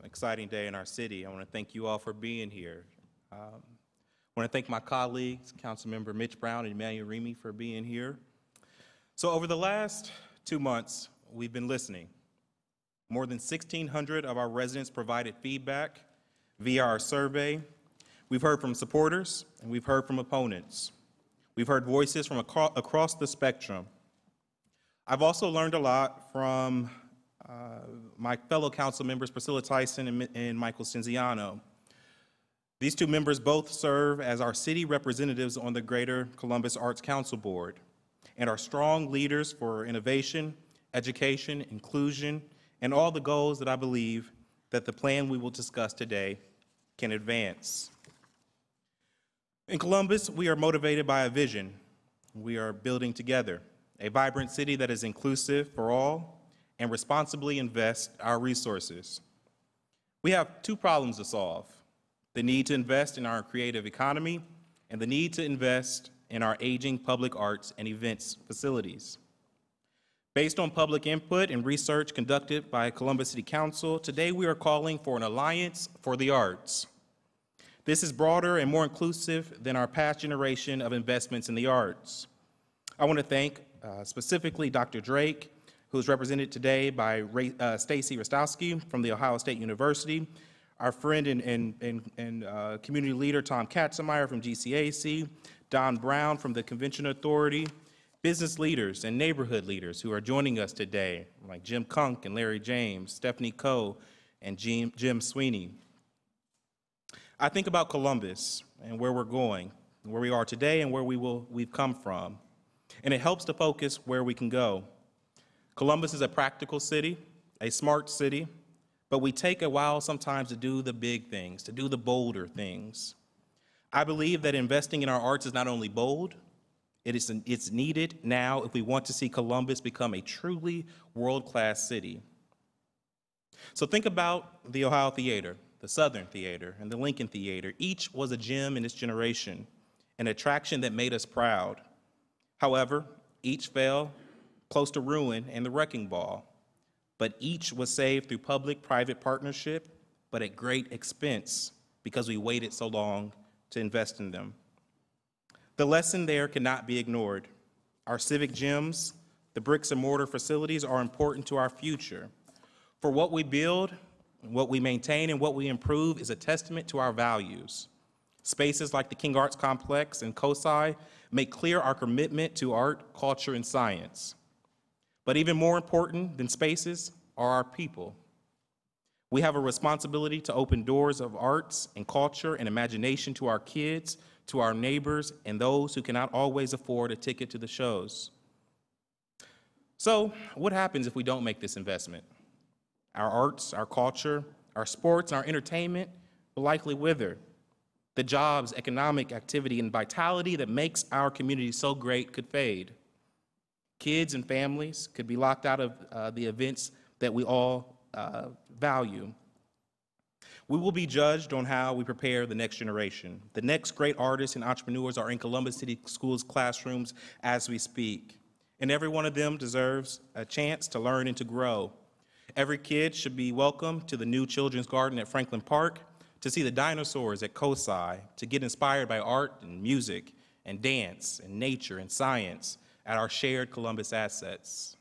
Exciting day in our city. I want to thank you all for being here. I want to thank my colleagues, Councilmember Mitch Brown and Emmanuel Remy, for being here. So over the last 2 months, we've been listening. More than 1,600 of our residents provided feedback via our survey. We've heard from supporters and we've heard from opponents. We've heard voices from across the spectrum. I've also learned a lot from my fellow council members, Priscilla Tyson and Michael Cinziano. These two members both serve as our city representatives on the Greater Columbus Arts Council Board and are strong leaders for innovation, education, inclusion, and all the goals that I believe that the plan we will discuss today can advance. In Columbus, we are motivated by a vision. We are building together a vibrant city that is inclusive for all and responsibly invest our resources. We have two problems to solve: the need to invest in our creative economy and the need to invest in our aging public arts and events facilities. Based on public input and research conducted by Columbus City Council, today we are calling for an alliance for the arts. This is broader and more inclusive than our past generation of investments in the arts. I want to thank specifically Dr. Drake, who is represented today by Stacy Rostowski from The Ohio State University, our friend and community leader Tom Katzenmeyer from GCAC, Don Brown from the Convention Authority, business leaders and neighborhood leaders who are joining us today, like Jim Kunk and Larry James, Stephanie Coe, and Jim Sweeney. I think about Columbus and where we're going, where we are today and where we've come from, and it helps to focus where we can go. Columbus is a practical city, a smart city, but we take a while sometimes to do the big things, to do the bolder things. I believe that investing in our arts is not only bold, it's needed now if we want to see Columbus become a truly world-class city. So think about the Ohio Theater, the Southern Theater, and the Lincoln Theater. Each was a gem in its generation, an attraction that made us proud. However, each fell close to ruin and the wrecking ball, but each was saved through public-private partnership, but at great expense because we waited so long to invest in them. The lesson there cannot be ignored. Our civic gems, the bricks and mortar facilities, are important to our future. For what we build, what we maintain, and what we improve is a testament to our values. Spaces like the King Arts Complex and COSI make clear our commitment to art, culture, and science. But even more important than spaces are our people. We have a responsibility to open doors of arts and culture and imagination to our kids, to our neighbors, and those who cannot always afford a ticket to the shows. So, what happens if we don't make this investment? Our arts, our culture, our sports, and our entertainment will likely wither. The jobs, economic activity, and vitality that makes our community so great could fade. Kids and families could be locked out of the events that we all value. We will be judged on how we prepare the next generation. The next great artists and entrepreneurs are in Columbus City Schools classrooms as we speak, and every one of them deserves a chance to learn and to grow. Every kid should be welcome to the new Children's Garden at Franklin Park, to see the dinosaurs at COSI, to get inspired by art and music and dance and nature and science at our shared Columbus assets.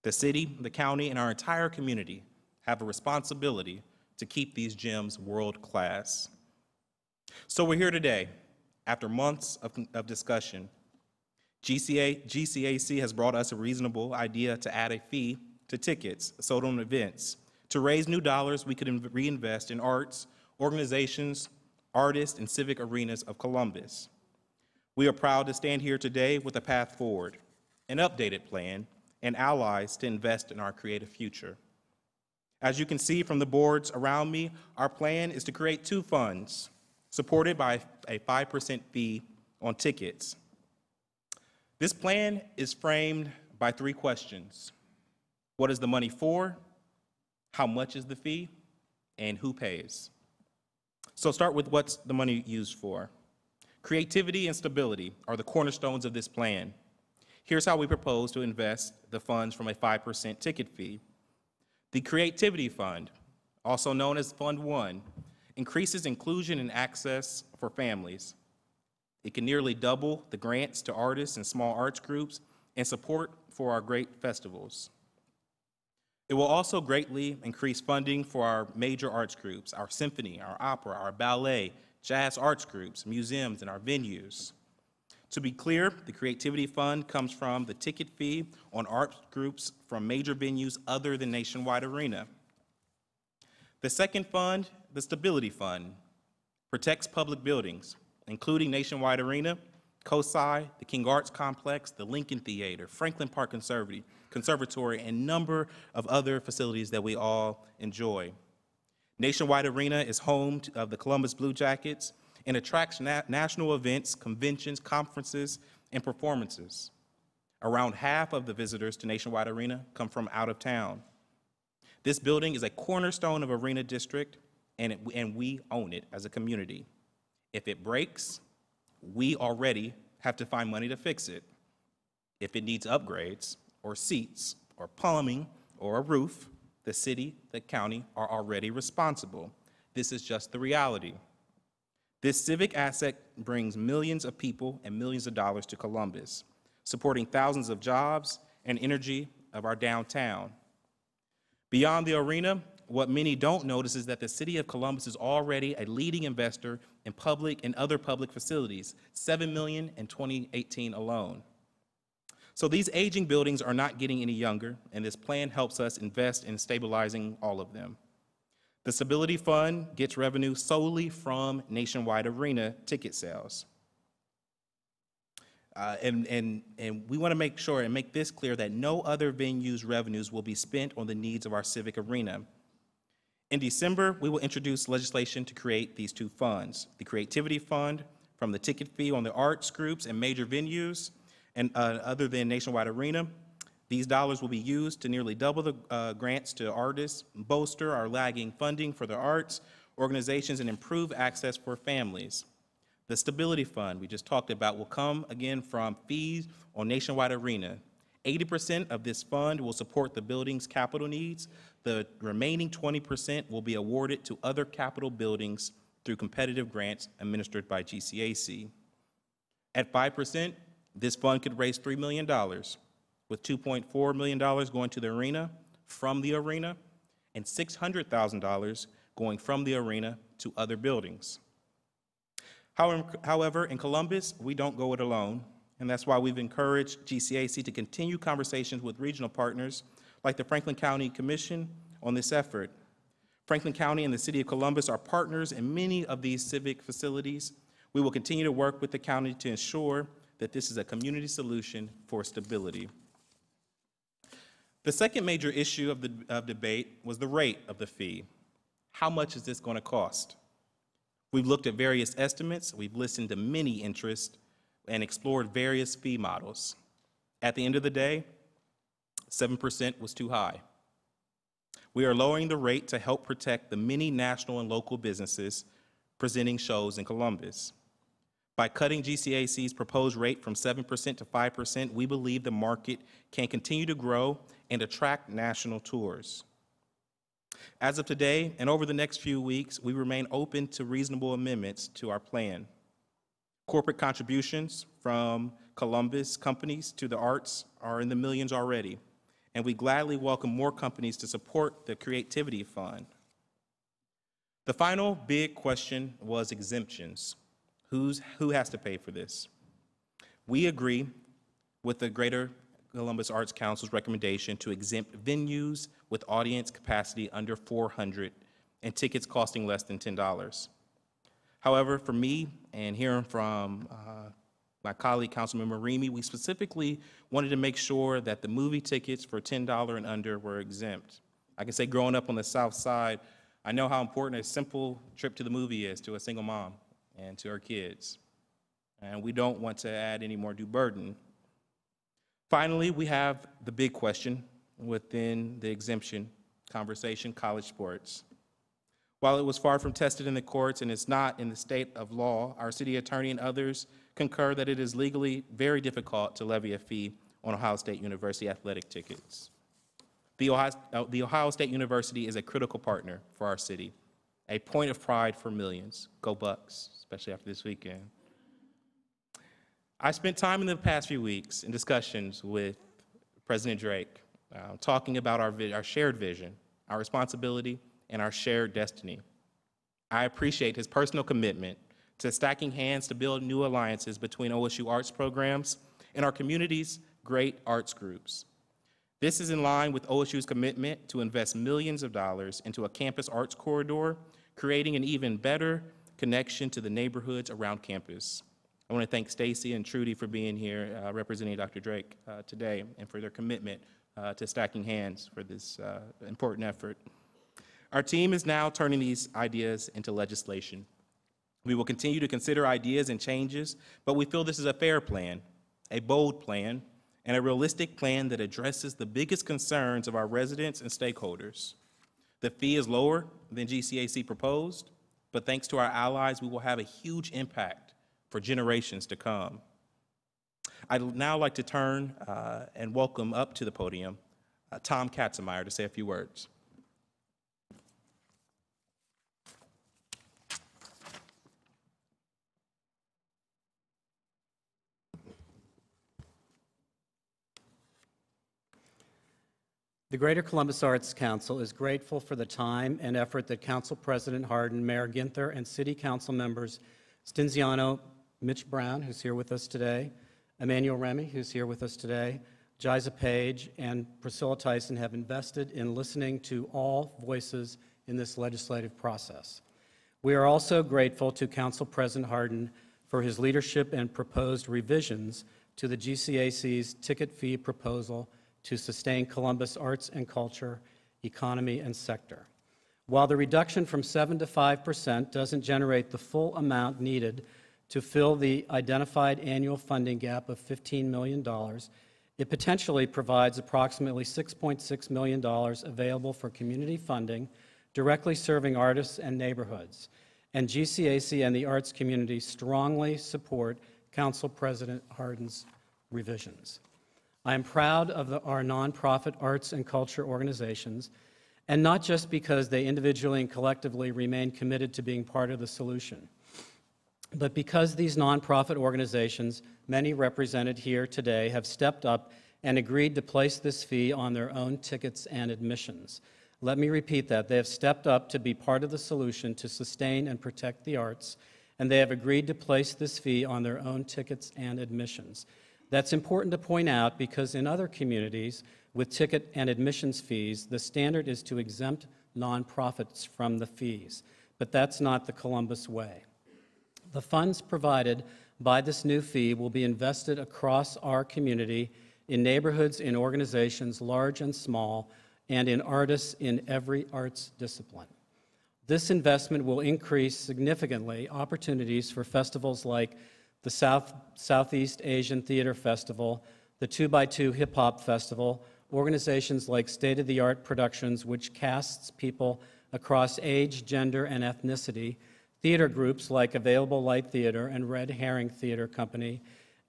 The city, the county, and our entire community have a responsibility to keep these gems world-class. So we're here today, after months of discussion. GCAC has brought us a reasonable idea to add a fee to tickets sold on events. To raise new dollars, we could reinvest in arts, organizations, artists, and civic arenas of Columbus. We are proud to stand here today with a path forward, an updated plan, and allies to invest in our creative future. As you can see from the boards around me, our plan is to create two funds, supported by a 5% fee on tickets. This plan is framed by three questions. What is the money for? How much is the fee? And who pays? So start with what's the money used for. Creativity and stability are the cornerstones of this plan. Here's how we propose to invest the funds from a 5% ticket fee. The Creativity Fund, also known as Fund 1, increases inclusion and access for families. It can nearly double the grants to artists and small arts groups and support for our great festivals. It will also greatly increase funding for our major arts groups, our symphony, our opera, our ballet, jazz arts groups, museums, and our venues. To be clear, the Creativity Fund comes from the ticket fee on art groups from major venues other than Nationwide Arena. The second fund, the Stability Fund, protects public buildings, including Nationwide Arena, COSI, the King Arts Complex, the Lincoln Theater, Franklin Park Conservatory, and a number of other facilities that we all enjoy. Nationwide Arena is home of the Columbus Blue Jackets and attracts national events, conventions, conferences, and performances. Around half of the visitors to Nationwide Arena come from out of town. This building is a cornerstone of Arena District, and we own it as a community. If it breaks, we already have to find money to fix it. If it needs upgrades, or seats, or plumbing, or a roof, the city, the county are already responsible. This is just the reality. This civic asset brings millions of people and millions of dollars to Columbus, supporting thousands of jobs and energy of our downtown. Beyond the arena, what many don't notice is that the city of Columbus is already a leading investor in public and other public facilities, $7 million in 2018 alone. So these aging buildings are not getting any younger, and this plan helps us invest in stabilizing all of them. The Stability Fund gets revenue solely from Nationwide Arena ticket sales. And we want to make sure and make this clear that no other venue's revenues will be spent on the needs of our civic arena. In December, we will introduce legislation to create these two funds, the Creativity Fund from the ticket fee on the arts groups and major venues, and other than Nationwide Arena. These dollars will be used to nearly double the grants to artists, bolster our lagging funding for the arts organizations, and improve access for families. The Stability Fund we just talked about will come again from fees on Nationwide Arena. 80% of this fund will support the building's capital needs. The remaining 20% will be awarded to other capital buildings through competitive grants administered by GCAC. At 5%, this fund could raise $3 million, with $2.4 million going to the arena, from the arena, and $600,000 going from the arena to other buildings. However, in Columbus, we don't go it alone, and that's why we've encouraged GCAC to continue conversations with regional partners like the Franklin County Commission on this effort. Franklin County and the City of Columbus are partners in many of these civic facilities. We will continue to work with the county to ensure that this is a community solution for stability. The second major issue of debate was the rate of the fee. How much is this going to cost? We've looked at various estimates, we've listened to many interests, and explored various fee models. At the end of the day, 7% was too high. We are lowering the rate to help protect the many national and local businesses presenting shows in Columbus. By cutting GCAC's proposed rate from 7% to 5%, we believe the market can continue to grow and attract national tours. As of today, and over the next few weeks, we remain open to reasonable amendments to our plan. Corporate contributions from Columbus companies to the arts are in the millions already, and we gladly welcome more companies to support the Creativity Fund. The final big question was exemptions. Who has to pay for this? We agree with the Greater Columbus Arts Council's recommendation to exempt venues with audience capacity under 400 and tickets costing less than $10. However, for me, and hearing from my colleague, Councilmember Remy, we specifically wanted to make sure that the movie tickets for $10 and under were exempt. I can say growing up on the South Side, I know how important a simple trip to the movie is to a single mom and to her kids. And we don't want to add any more due burden. Finally, we have the big question within the exemption conversation, college sports. While it was far from tested in the courts and it's not in the state of law, our city attorney and others concur that it is legally very difficult to levy a fee on Ohio State University athletic tickets. The Ohio State University is a critical partner for our city, a point of pride for millions. Go Bucks, especially after this weekend. I spent time in the past few weeks in discussions with President Drake, talking about our shared vision, our responsibility, and our shared destiny. I appreciate his personal commitment to stacking hands to build new alliances between OSU arts programs and our community's great arts groups. This is in line with OSU's commitment to invest millions of dollars into a campus arts corridor, creating an even better connection to the neighborhoods around campus. I want to thank Stacy and Trudy for being here representing Dr. Drake today and for their commitment to stacking hands for this important effort. Our team is now turning these ideas into legislation. We will continue to consider ideas and changes, but we feel this is a fair plan, a bold plan, and a realistic plan that addresses the biggest concerns of our residents and stakeholders. The fee is lower than GCAC proposed, but thanks to our allies, we will have a huge impact for generations to come. I'd now like to turn and welcome up to the podium Tom Katzenmeyer to say a few words. The Greater Columbus Arts Council is grateful for the time and effort that Council President Hardin, Mayor Ginther, and City Council members Stinziano, Mitch Brown, who's here with us today, Emmanuel Remy, who's here with us today, Jiza Page, and Priscilla Tyson have invested in listening to all voices in this legislative process. We are also grateful to Council President Hardin for his leadership and proposed revisions to the GCAC's ticket fee proposal to sustain Columbus arts and culture, economy, and sector. While the reduction from 7% to 5% doesn't generate the full amount needed to fill the identified annual funding gap of $15 million, it potentially provides approximately $6.6 million available for community funding directly serving artists and neighborhoods. And GCAC and the arts community strongly support Council President Hardin's revisions. I am proud of our nonprofit arts and culture organizations, and not just because they individually and collectively remain committed to being part of the solution, but because these nonprofit organizations, many represented here today, have stepped up and agreed to place this fee on their own tickets and admissions. Let me repeat that. They have stepped up to be part of the solution to sustain and protect the arts, and they have agreed to place this fee on their own tickets and admissions. That's important to point out because in other communities with ticket and admissions fees, the standard is to exempt nonprofits from the fees, but that's not the Columbus way. The funds provided by this new fee will be invested across our community in neighborhoods, in organizations large and small, and in artists in every arts discipline. This investment will increase significantly opportunities for festivals like the Southeast Asian Theater Festival, the 2x2 Hip Hop Festival, organizations like State of the Art Productions, which casts people across age, gender, and ethnicity, theater groups like Available Light Theater and Red Herring Theater Company,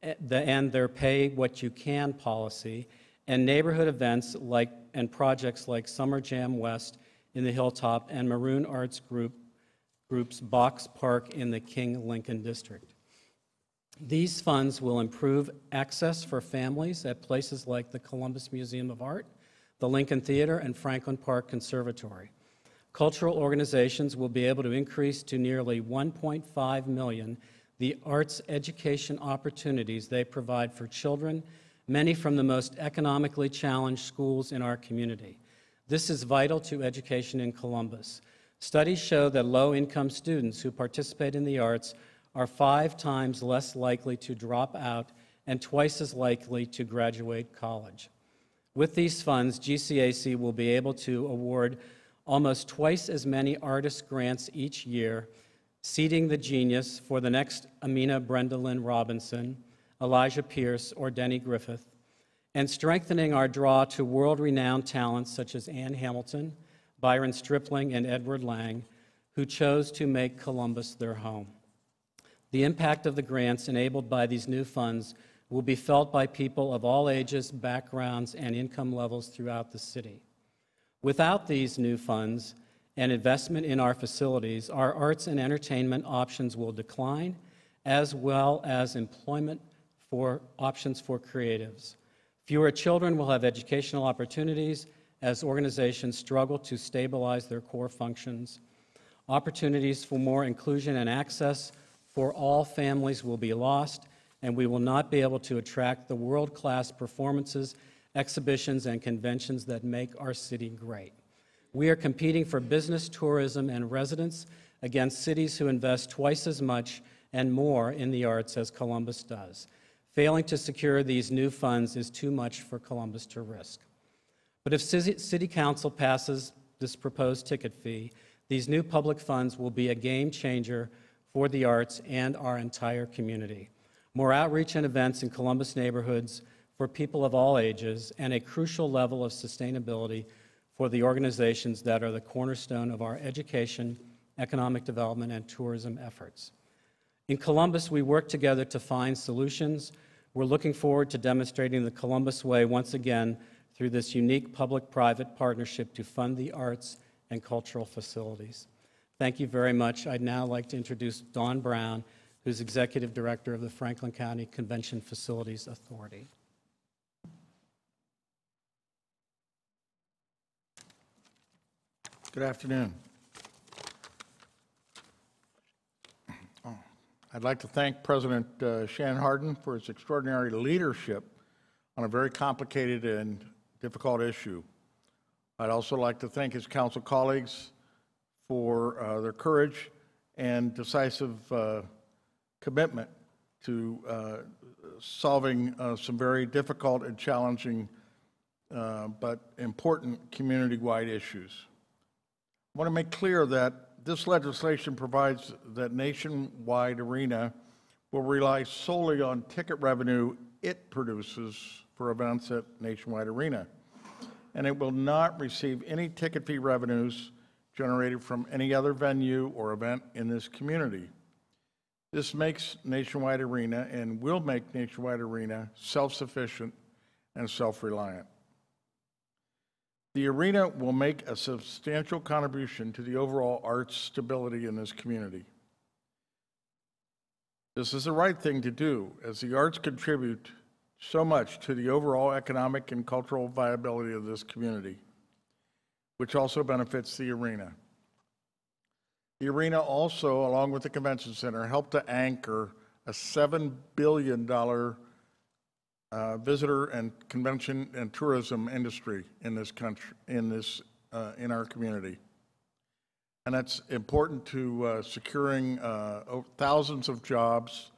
and their Pay What You Can policy, and neighborhood events and projects like Summer Jam West in the Hilltop and Maroon Arts Group's Box Park in the King Lincoln District. These funds will improve access for families at places like the Columbus Museum of Art, the Lincoln Theater, and Franklin Park Conservatory. Cultural organizations will be able to increase to nearly 1.5 million the arts education opportunities they provide for children, many from the most economically challenged schools in our community. This is vital to education in Columbus. Studies show that low-income students who participate in the arts are 5 times less likely to drop out and twice as likely to graduate college. With these funds, GCAC will be able to award almost twice as many artist grants each year, seeding the genius for the next Amina Brenda Lynn Robinson, Elijah Pierce, or Denny Griffith, and strengthening our draw to world-renowned talents such as Ann Hamilton, Byron Stripling, and Edward Lang, who chose to make Columbus their home. The impact of the grants enabled by these new funds will be felt by people of all ages, backgrounds, and income levels throughout the city. Without these new funds and investment in our facilities, our arts and entertainment options will decline, as well as employment options for creatives. Fewer children will have educational opportunities as organizations struggle to stabilize their core functions. Opportunities for more inclusion and access for all families will be lost, and we will not be able to attract the world-class performances, exhibitions, and conventions that make our city great. We are competing for business, tourism, and residents against cities who invest twice as much and more in the arts as Columbus does. Failing to secure these new funds is too much for Columbus to risk. But if City Council passes this proposed ticket fee, these new public funds will be a game changer for the arts and our entire community. More outreach and events in Columbus neighborhoods for people of all ages, and a crucial level of sustainability for the organizations that are the cornerstone of our education, economic development, and tourism efforts. In Columbus, we work together to find solutions. We're looking forward to demonstrating the Columbus way once again through this unique public-private partnership to fund the arts and cultural facilities. Thank you very much. I'd now like to introduce Dawn Brown, who's Executive Director of the Franklin County Convention Facilities Authority. Good afternoon. I'd like to thank President Shannon Hardin for his extraordinary leadership on a very complicated and difficult issue. I'd also like to thank his council colleagues for their courage and decisive commitment to solving some very difficult and challenging but important community-wide issues. I want to make clear that this legislation provides that Nationwide Arena will rely solely on ticket revenue it produces for events at Nationwide Arena, and it will not receive any ticket fee revenues generated from any other venue or event in this community. This makes Nationwide Arena and will make Nationwide Arena self-sufficient and self-reliant. The arena will make a substantial contribution to the overall arts stability in this community. This is the right thing to do, as the arts contribute so much to the overall economic and cultural viability of this community, which also benefits the arena. The arena also, along with the convention center, helped to anchor a $7 billion visitor and convention and tourism industry in this country, in our community. And that's important to securing thousands of jobs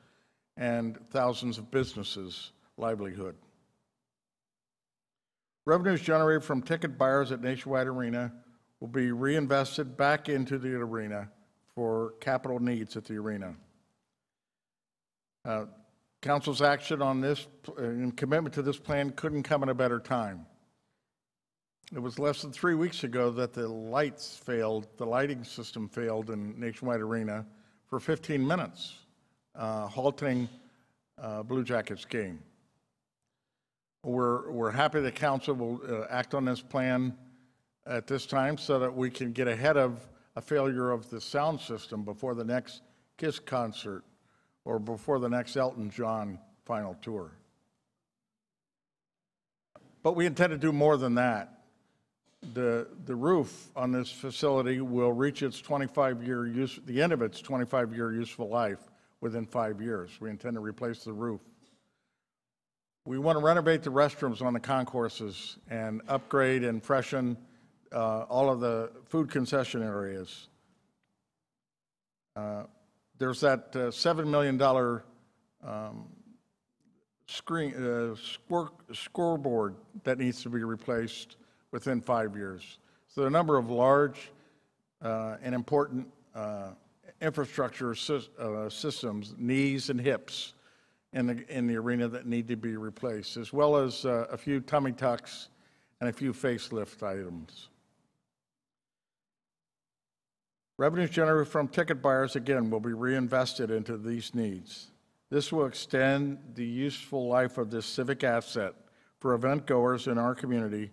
and thousands of businesses' livelihood. Revenues generated from ticket buyers at Nationwide Arena will be reinvested back into the arena for capital needs at the arena. Council's action on this and commitment to this plan couldn't come at a better time. It was less than 3 weeks ago that the lighting system failed in Nationwide Arena for 15 minutes, halting Blue Jackets game. We're happy the council will act on this plan at this time so that we can get ahead of a failure of the sound system before the next KISS concert or before the next Elton John final tour. But we intend to do more than that. The roof on this facility will reach its the end of its 25-year useful life within 5 years. We intend to replace the roof. We want to renovate the restrooms on the concourses and upgrade and freshen all of the food concession areas. There's that $7 million scoreboard that needs to be replaced within 5 years. So there are a number of large and important infrastructure systems, knees and hips, in the arena that need to be replaced, as well as a few tummy tucks and a few facelift items. Revenues generated from ticket buyers, again, will be reinvested into these needs. This will extend the useful life of this civic asset for event goers in our community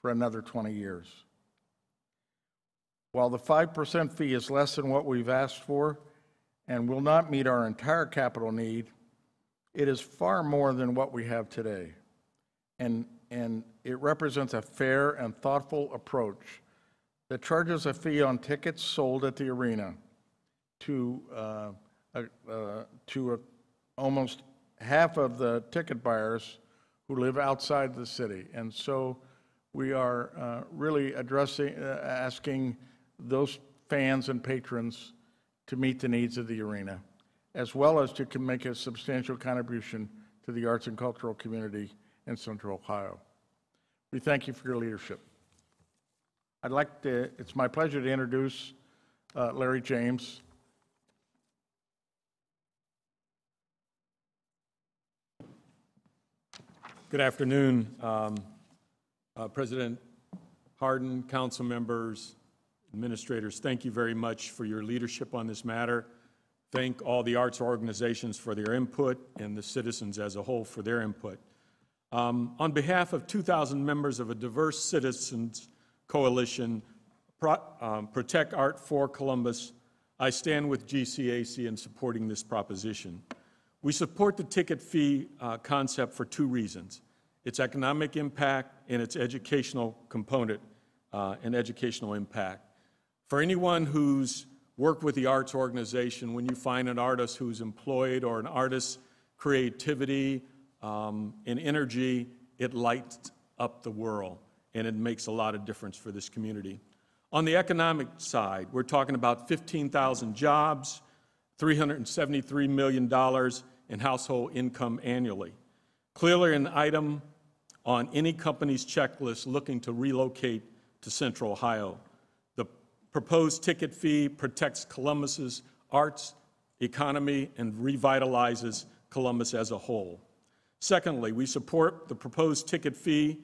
for another 20 years. While the 5% fee is less than what we've asked for and will not meet our entire capital need, it is far more than what we have today. And it represents a fair and thoughtful approach that charges a fee on tickets sold at the arena to almost half of the ticket buyers who live outside the city. And so we are really asking those fans and patrons to meet the needs of the arena, as well as to make a substantial contribution to the arts and cultural community in Central Ohio. We thank you for your leadership. It's my pleasure to introduce Larry James. Good afternoon, President Hardin, council members, administrators. Thank you very much for your leadership on this matter. Thank all the arts organizations for their input and the citizens as a whole for their input. On behalf of 2,000 members of a diverse citizens coalition, Protect Art for Columbus, I stand with GCAC in supporting this proposition. We support the ticket fee concept for two reasons: its economic impact and its educational component and educational impact. For anyone who's worked with the arts organization, when you find an artist who's employed or an artist's creativity and energy, it lights up the world, and it makes a lot of difference for this community. On the economic side, we're talking about 15,000 jobs, $373 million in household income annually. Clearly an item on any company's checklist looking to relocate to Central Ohio. The proposed ticket fee protects Columbus's arts, economy, and revitalizes Columbus as a whole. Secondly, we support the proposed ticket fee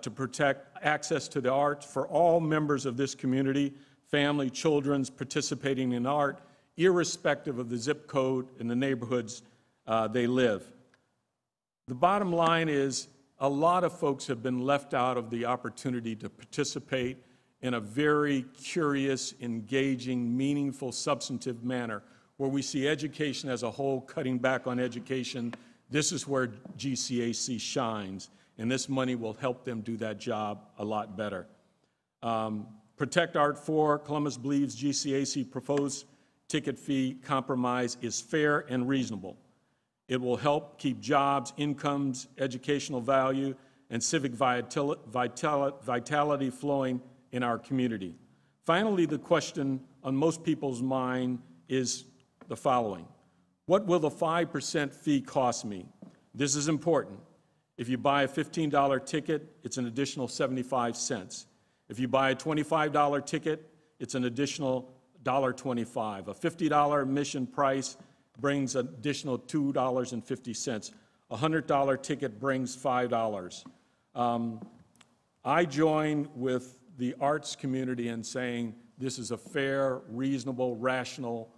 to protect access to the arts for all members of this community, family, children participating in art, irrespective of the zip code and the neighborhoods they live. The bottom line is a lot of folks have been left out of the opportunity to participate in a very curious, engaging, meaningful, substantive manner where we see education as a whole cutting back on education. This is where GCAC shines, and this money will help them do that job a lot better. Protect Art for Columbus believes GCAC proposed ticket fee compromise is fair and reasonable. It will help keep jobs, incomes, educational value, and civic vitality flowing in our community. Finally, the question on most people's mind is the following: what will the 5% fee cost me? This is important. If you buy a $15 ticket, it's an additional 75 cents. If you buy a $25 ticket, it's an additional $1.25. A $50 admission price brings an additional $2.50. A $100 ticket brings $5. I join with the arts community in saying this is a fair, reasonable, rational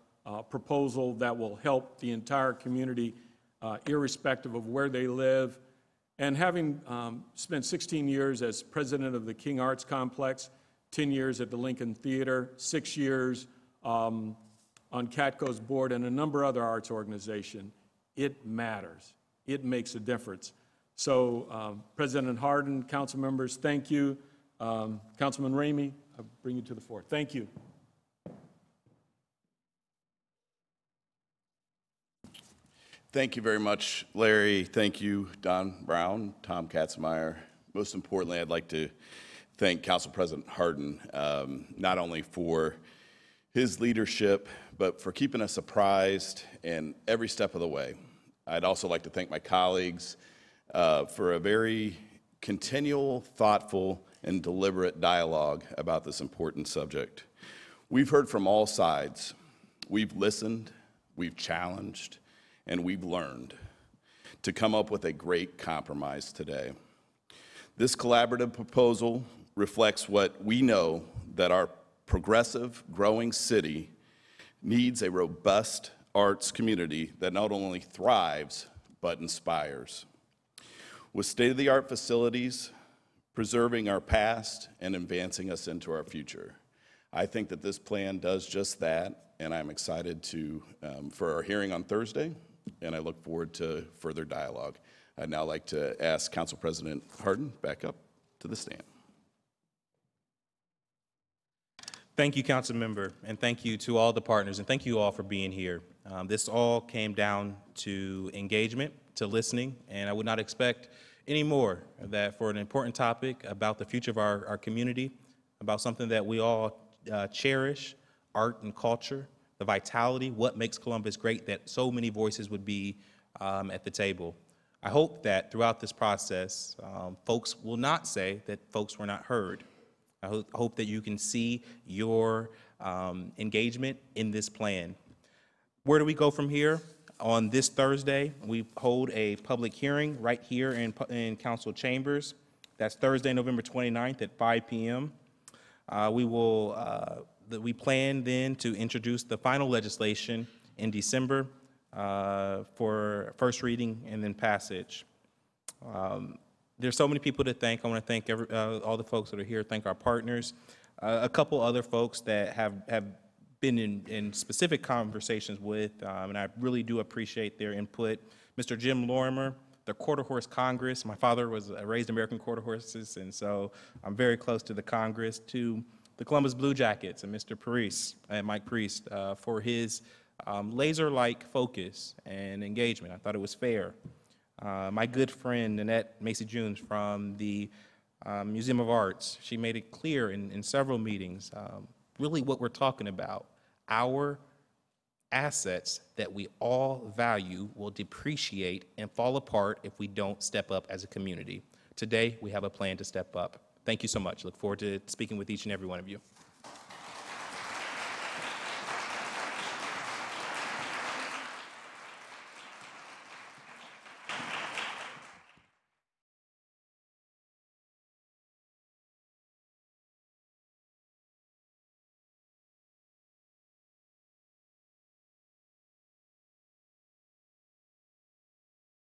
proposal that will help the entire community, irrespective of where they live. And having spent 16 years as president of the King Arts Complex, 10 years at the Lincoln Theater, 6 years on CATCO's board and a number of other arts organizations, it matters. It makes a difference. So President Hardin, council members, thank you. Councilman Ramey, I'll bring you to the floor. Thank you. Thank you very much, Larry. Thank you, Don Brown, Tom Katzenmeyer. Most importantly, I'd like to thank Council President Hardin, not only for his leadership, but for keeping us apprised in every step of the way. I'd also like to thank my colleagues for a very continual, thoughtful, and deliberate dialogue about this important subject. We've heard from all sides. We've listened, we've challenged, and we've learned to come up with a great compromise today. This collaborative proposal reflects what we know, that our progressive, growing city needs a robust arts community that not only thrives, but inspires. With state-of-the-art facilities, preserving our past and advancing us into our future. I think that this plan does just that, and I'm excited for our hearing on Thursday, and I look forward to further dialogue. I'd now like to ask Council President Hardin back up to the stand. Thank you, Council Member, and thank you to all the partners, and thank you all for being here. This all came down to engagement, to listening, and I would not expect any more that for an important topic about the future of our community, about something that we all cherish, art and culture, the vitality, what makes Columbus great, that so many voices would be at the table. I hope that throughout this process, folks will not say that folks were not heard. I hope that you can see your engagement in this plan. Where do we go from here? On this Thursday, we hold a public hearing right here in council chambers. That's Thursday, November 29th at 5 p.m. We plan then to introduce the final legislation in December for first reading and then passage. There's so many people to thank. I want to thank all the folks that are here, thank our partners, a couple other folks that have been in specific conversations with, and I really do appreciate their input. Mr. Jim Lorimer, the Quarter Horse Congress. My father was raised American Quarter Horses, and so I'm very close to the Congress, to the Columbus Blue Jackets and Mr. Priest, and Mike Priest, for his laser-like focus and engagement. I thought it was fair. My good friend, Nanette Macy-Junes from the Museum of Arts, she made it clear in several meetings, really what we're talking about. Our assets that we all value will depreciate and fall apart if we don't step up as a community. Today, we have a plan to step up. Thank you so much. Look forward to speaking with each and every one of you.